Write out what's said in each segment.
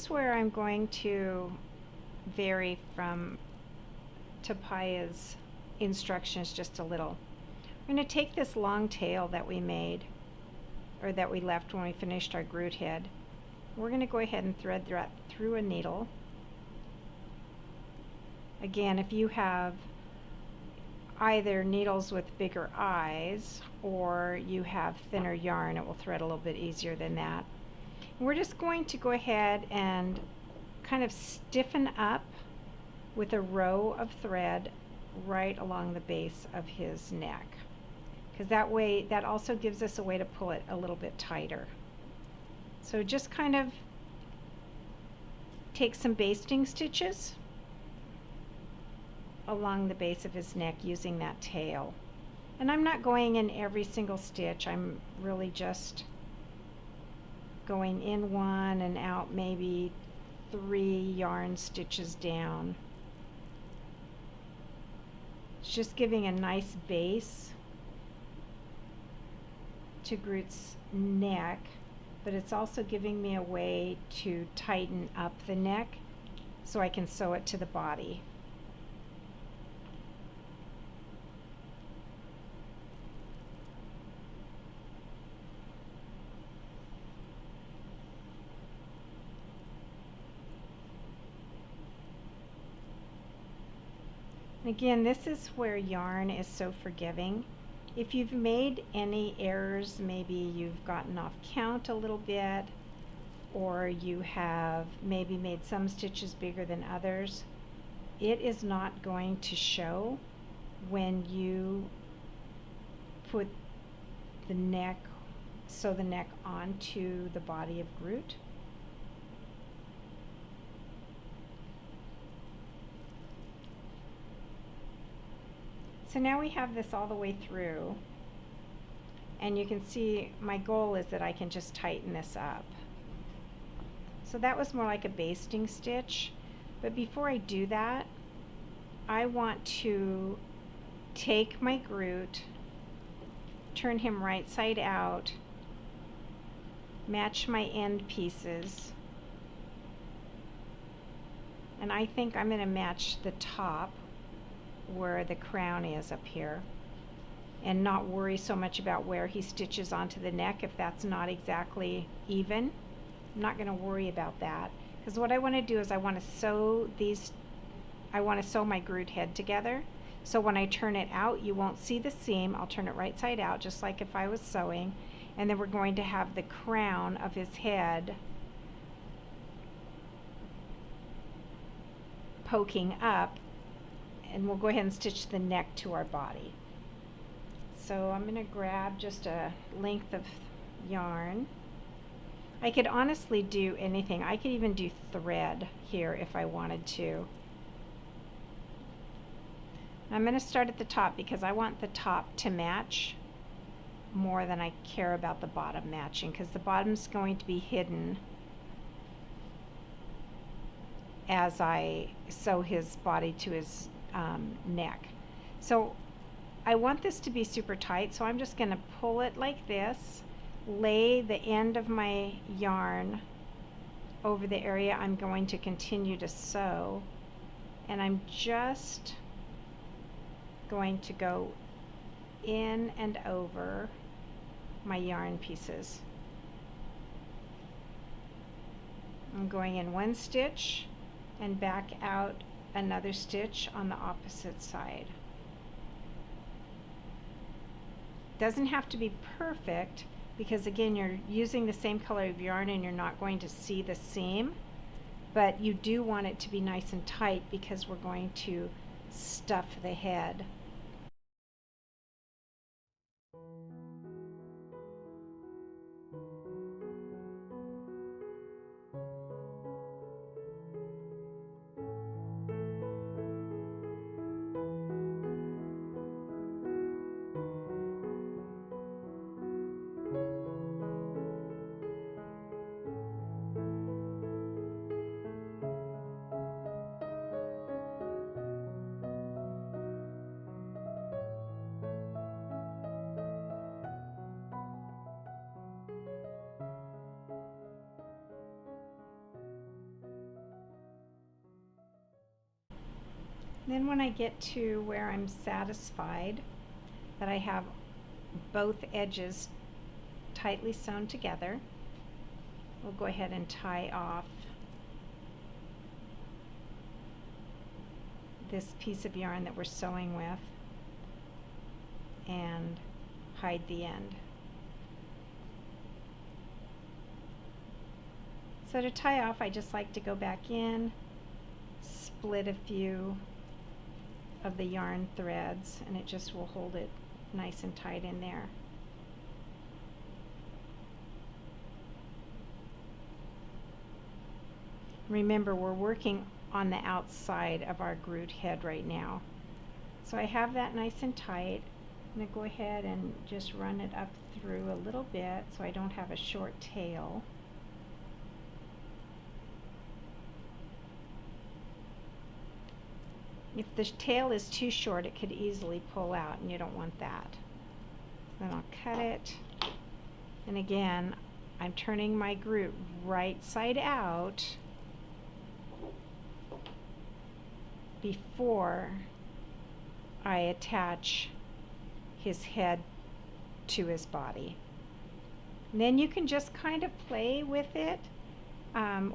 is where I'm going to vary from Tapaya's instructions just a little. We're going to take this long tail that we made, or that we left when we finished our Groot head. We're going to go ahead and thread that through a needle. Again, if you have either needles with bigger eyes or you have thinner yarn, it will thread a little bit easier than that. And we're just going to go ahead and kind of stiffen up with a row of thread right along the base of his neck, because that way, that also gives us a way to pull it a little bit tighter. So just kind of take some basting stitches along the base of his neck using that tail. And I'm not going in every single stitch. I'm really just going in one and out maybe 3 yarn stitches down. It's just giving a nice base to Groot's neck, but it's also giving me a way to tighten up the neck so I can sew it to the body. Again, this is where yarn is so forgiving. If you've made any errors, maybe you've gotten off count a little bit, or you have maybe made some stitches bigger than others, it is not going to show when you put the neck, sew the neck onto the body of Groot. So now we have this all the way through, and you can see my goal is that I can just tighten this up. So that was more like a basting stitch, but before I do that, I want to take my Groot, turn him right side out, match my end pieces, and I think I'm going to match the top where the crown is up here, and not worry so much about where he stitches onto the neck if that's not exactly even. I'm not going to worry about that, because what I want to do is I want to sew my Groot head together, so when I turn it out you won't see the seam. I'll turn it right side out just like if I was sewing, and then we're going to have the crown of his head poking up, and we'll go ahead and stitch the neck to our body. So I'm going to grab just a length of yarn. I could honestly do anything. I could even do thread here if I wanted to. I'm going to start at the top because I want the top to match more than I care about the bottom matching, because the bottom's going to be hidden as I sew his body to his neck. So I want this to be super tight, so I'm just going to pull it like this, lay the end of my yarn over the area I'm going to continue to sew, and I'm just going to go in and over my yarn pieces. I'm going in one stitch and back out another stitch on the opposite side. Doesn't have to be perfect, because again, you're using the same color of yarn and you're not going to see the seam, but you do want it to be nice and tight because we're going to stuff the head. Then when I get to where I'm satisfied that I have both edges tightly sewn together, we'll go ahead and tie off this piece of yarn that we're sewing with and hide the end. So to tie off, I just like to go back in, split a few of the yarn threads, and it just will hold it nice and tight in there. Remember, we're working on the outside of our Groot head right now. So I have that nice and tight. I'm going to go ahead and just run it up through a little bit so I don't have a short tail. If the tail is too short, it could easily pull out, and you don't want that. Then I'll cut it. And again, I'm turning my Groot right side out before I attach his head to his body. And then you can just kind of play with it,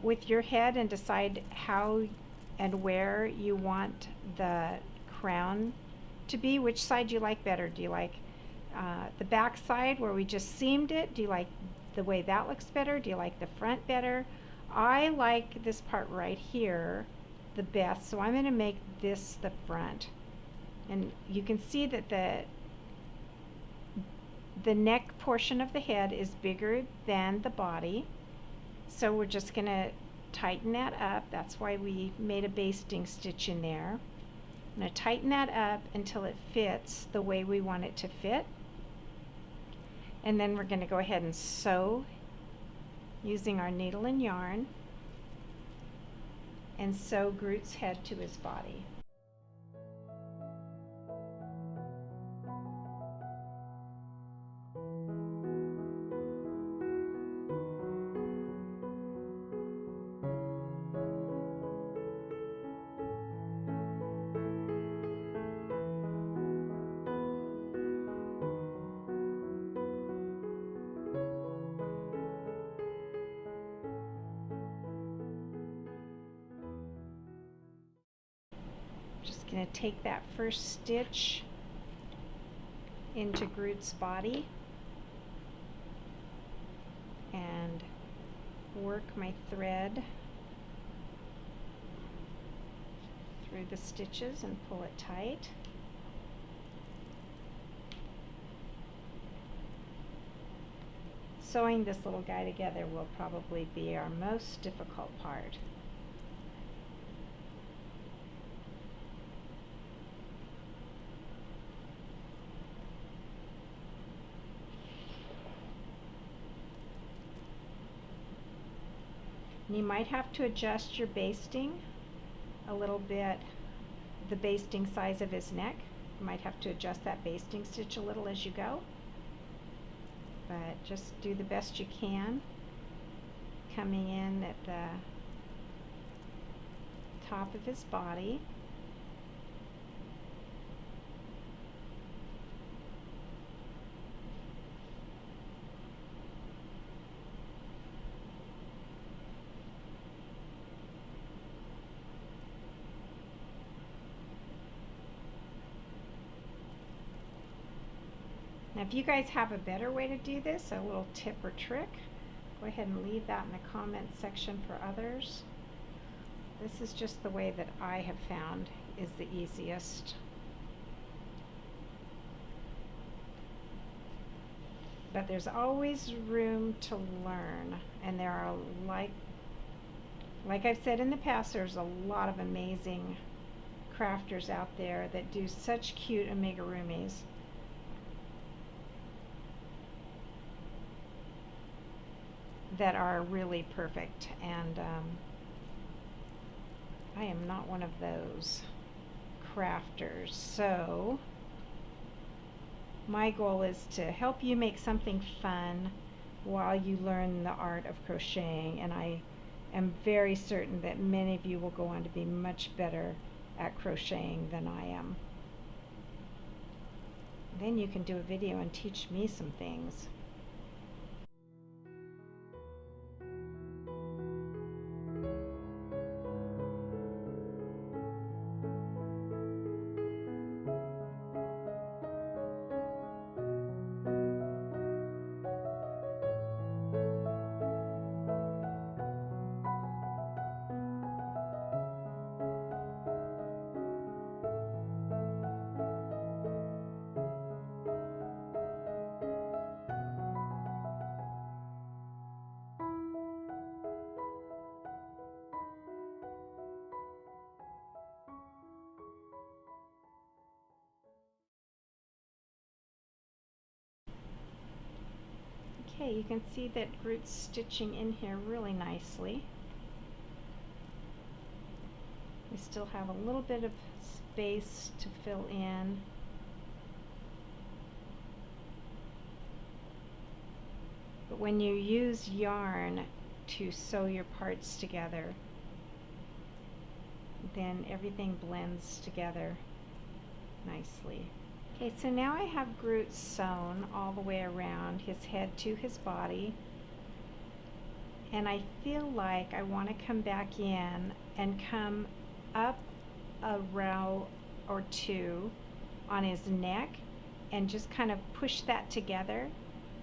with your head, and decide how and where you want the crown to be, which side you like better. Do you like the back side where we just seamed it? Do you like the way that looks better? Do you like the front better? I like this part right here the best, so I'm going to make this the front. And you can see that the neck portion of the head is bigger than the body, so we're just going to tighten that up. That's why we made a basting stitch in there. I'm going to tighten that up until it fits the way we want it to fit, and then we're going to go ahead and sew using our needle and yarn and sew Groot's head to his body. Just going to take that first stitch into Groot's body and work my thread through the stitches and pull it tight. Sewing this little guy together will probably be our most difficult part. You might have to adjust your basting a little bit, the basting size of his neck. You might have to adjust that basting stitch a little as you go, but just do the best you can, coming in at the top of his body. Now, if you guys have a better way to do this, a little tip or trick, go ahead and leave that in the comments section for others. This is just the way that I have found is the easiest. But there's always room to learn, and there are, like I've said in the past, there's a lot of amazing crafters out there that do such cute amigurumis. That are really perfect, and I am not one of those crafters. So my goal is to help you make something fun while you learn the art of crocheting, and I am very certain that many of you will go on to be much better at crocheting than I am. Then you can do a video and teach me some things. Okay, you can see that Groot's stitching in here really nicely. We still have a little bit of space to fill in. But when you use yarn to sew your parts together, then everything blends together nicely. Okay, so now I have Groot sewn all the way around his head to his body, and I feel like I want to come back in and come up a row or two on his neck and just kind of push that together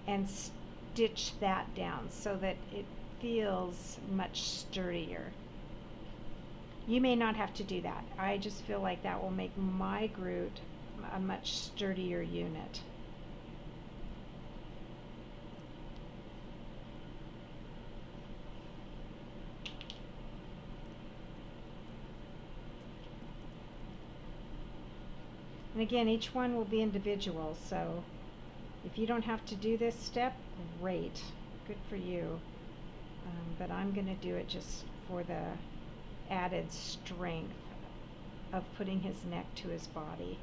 and stitch that down so that it feels much sturdier. You may not have to do that. I just feel like that will make my Groot a much sturdier unit. And again, each one will be individual, so if you don't have to do this step, great, good for you. But I'm going to do it just for the added strength of putting his neck to his body.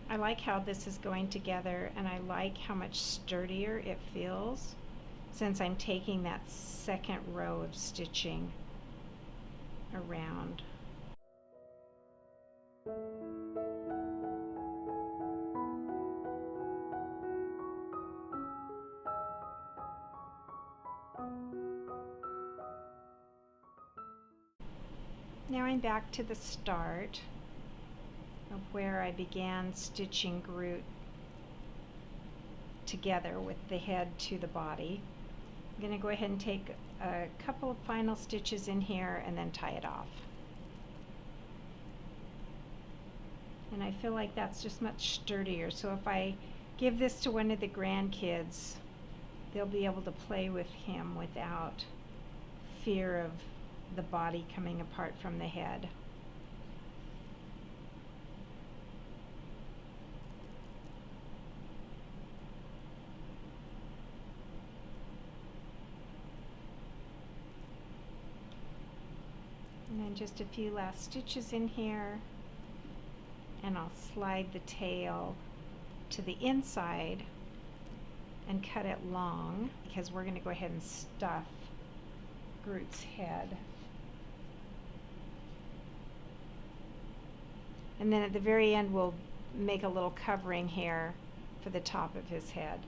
I like how this is going together, and I like how much sturdier it feels since I'm taking that second row of stitching around. Now I'm back to the start of where I began stitching Groot together with the head to the body. I'm going to go ahead and take a couple of final stitches in here and then tie it off. And I feel like that's just much sturdier, so if I give this to one of the grandkids, they'll be able to play with him without fear of the body coming apart from the head. And then just a few last stitches in here, and I'll slide the tail to the inside and cut it long because we're going to go ahead and stuff Groot's head. And then at the very end we'll make a little covering here for the top of his head.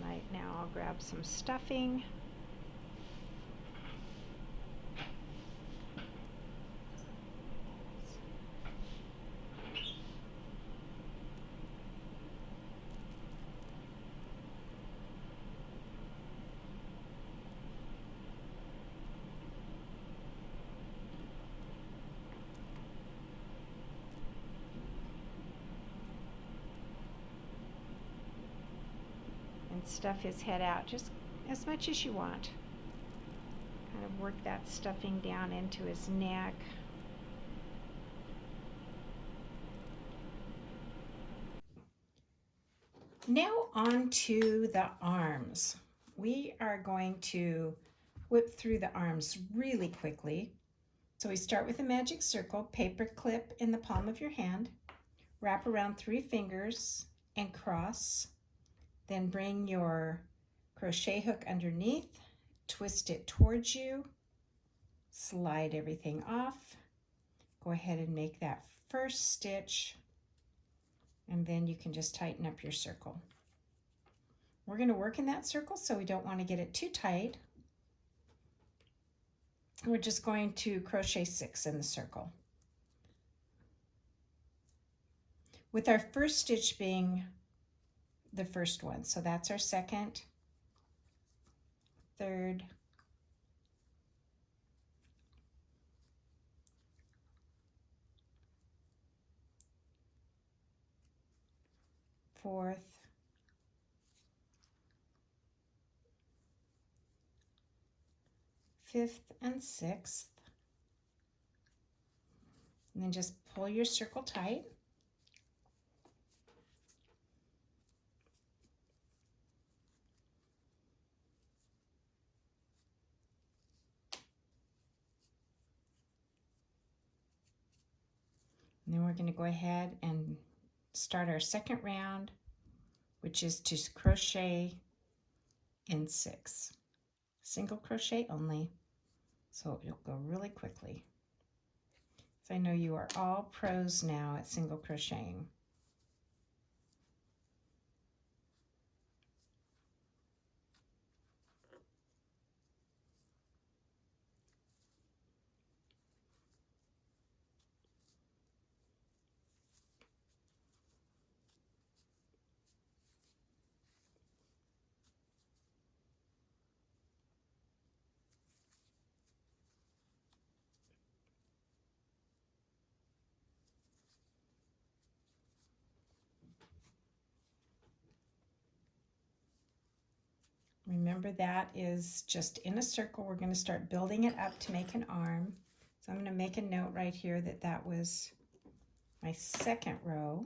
Right now I'll grab some stuffing. Stuff his head out just as much as you want. Kind of work that stuffing down into his neck. Now on to the arms. We are going to whip through the arms really quickly. So we start with a magic circle, paper clip in the palm of your hand, wrap around 3 fingers and cross, then bring your crochet hook underneath, twist it towards you, slide everything off, go ahead and make that first stitch, and then you can just tighten up your circle. We're going to work in that circle, so we don't want to get it too tight. We're just going to crochet 6 in the circle, with our first stitch being the first one. So that's our second, third, fourth, fifth, and sixth. And then just pull your circle tight. And then we're going to go ahead and start our second round, which is to crochet in 6. Single crochet only, so it'll go really quickly. So I know you are all pros now at single crocheting. Remember, that is just in a circle. We're going to start building it up to make an arm. So I'm going to make a note right here that that was my second row.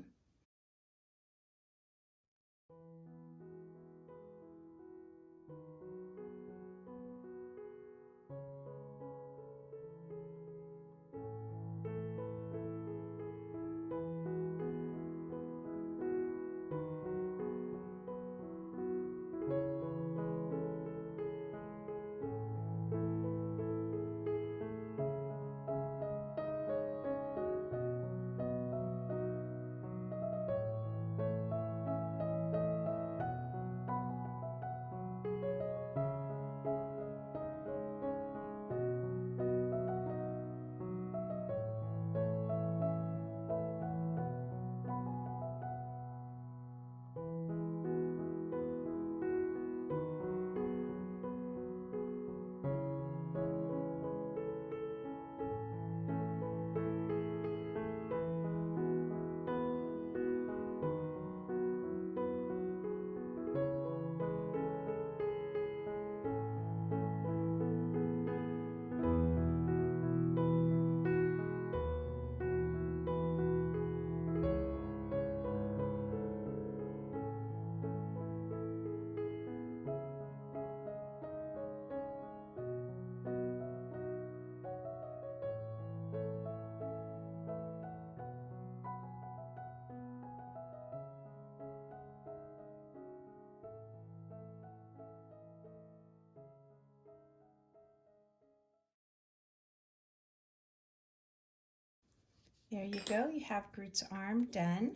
There you go. You have Groot's arm done.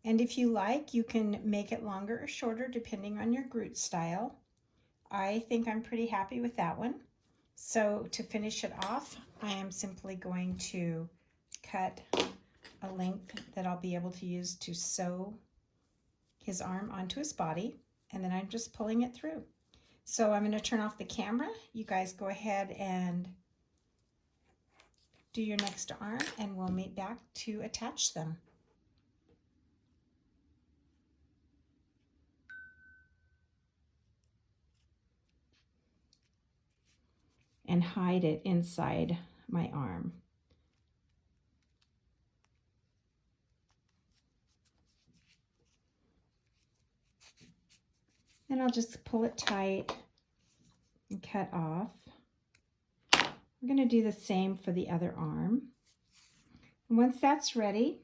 And if you like, you can make it longer or shorter depending on your Groot style. I think I'm pretty happy with that one. So to finish it off, I am simply going to cut a length that I'll be able to use to sew his arm onto his body, and then I'm just pulling it through. So I'm going to turn off the camera. You guys go ahead and do your next arm, and we'll meet back to attach them. and hide it inside my arm. Then I'll just pull it tight and cut off. We're going to do the same for the other arm. And once that's ready,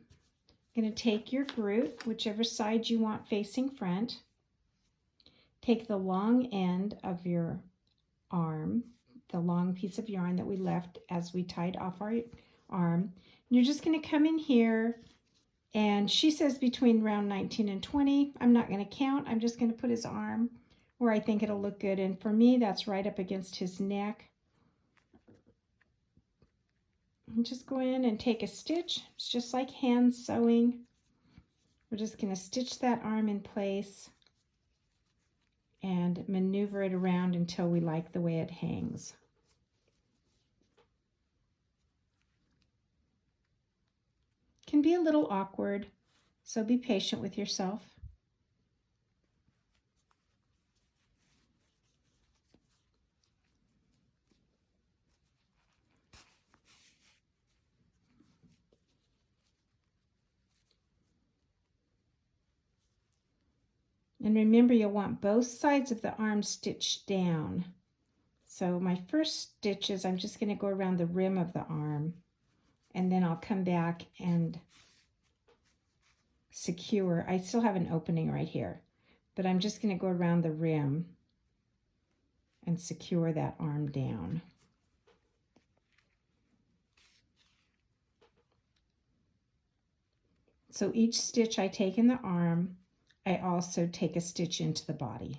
you're going to take your Groot, whichever side you want facing front. Take the long end of your arm, the long piece of yarn that we left as we tied off our arm. And you're just going to come in here, and she says between round 19 and 20. I'm not going to count. I'm just going to put his arm where I think it'll look good. And for me, that's right up against his neck. And just go in and take a stitch. It's just like hand sewing. We're just going to stitch that arm in place and maneuver it around until we like the way it hangs. Can be a little awkward, so be patient with yourself. And remember, you'll want both sides of the arm stitched down. So my first stitches, I'm just going to go around the rim of the arm, and then I'll come back and secure. I still have an opening right here, but I'm just going to go around the rim and secure that arm down. So each stitch I take in the arm, I also take a stitch into the body.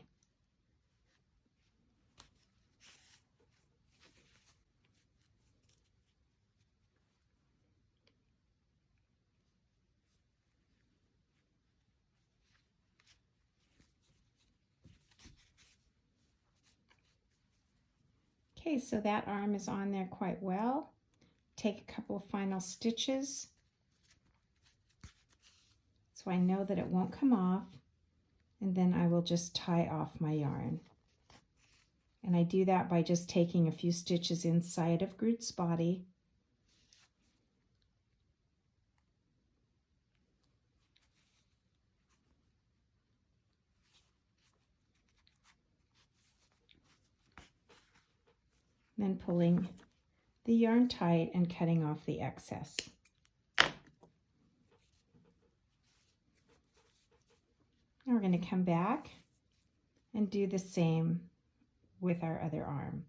Okay, so that arm is on there quite well. Take a couple of final stitches so I know that it won't come off, and then I will just tie off my yarn. And I do that by just taking a few stitches inside of Groot's body. Then pulling the yarn tight and cutting off the excess. Now we're going to come back and do the same with our other arm.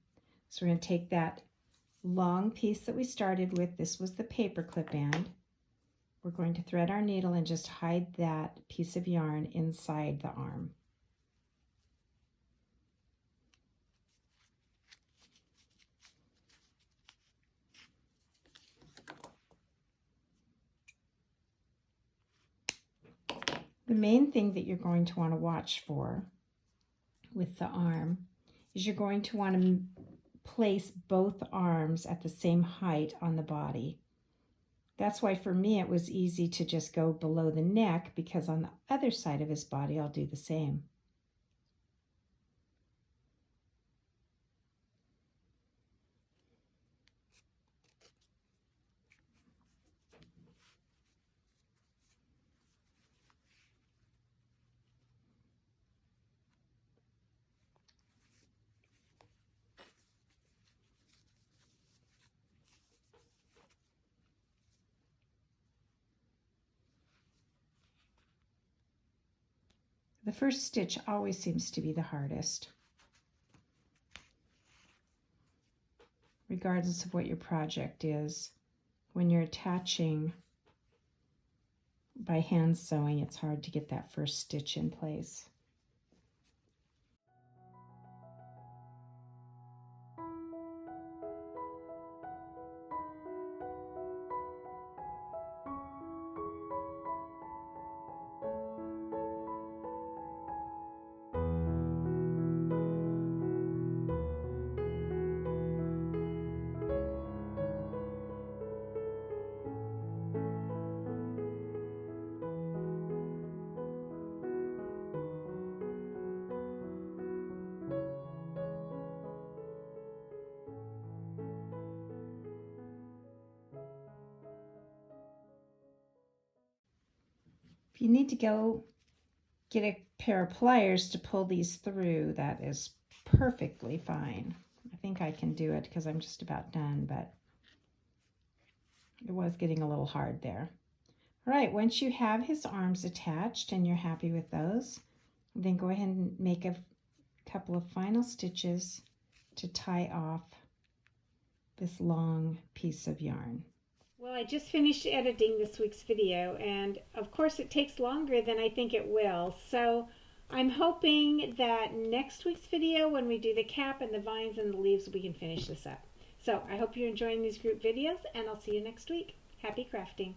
So we're going to take that long piece that we started with. This was the paper clip end. We're going to thread our needle and just hide that piece of yarn inside the arm. The main thing that you're going to want to watch for with the arm is you're going to want to place both arms at the same height on the body. That's why for me it was easy to just go below the neck, because on the other side of his body I'll do the same. The first stitch always seems to be the hardest, regardless of what your project is. When you're attaching by hand sewing, it's hard to get that first stitch in place. If you need to go get a pair of pliers to pull these through, that is perfectly fine. I think I can do it because I'm just about done, but it was getting a little hard there. All right, once you have his arms attached and you're happy with those, then go ahead and make a couple of final stitches to tie off this long piece of yarn. Well, I just finished editing this week's video, and of course it takes longer than I think it will, so I'm hoping that next week's video, when we do the cap and the vines and the leaves, we can finish this up. So I hope you're enjoying these group videos, and I'll see you next week. Happy crafting!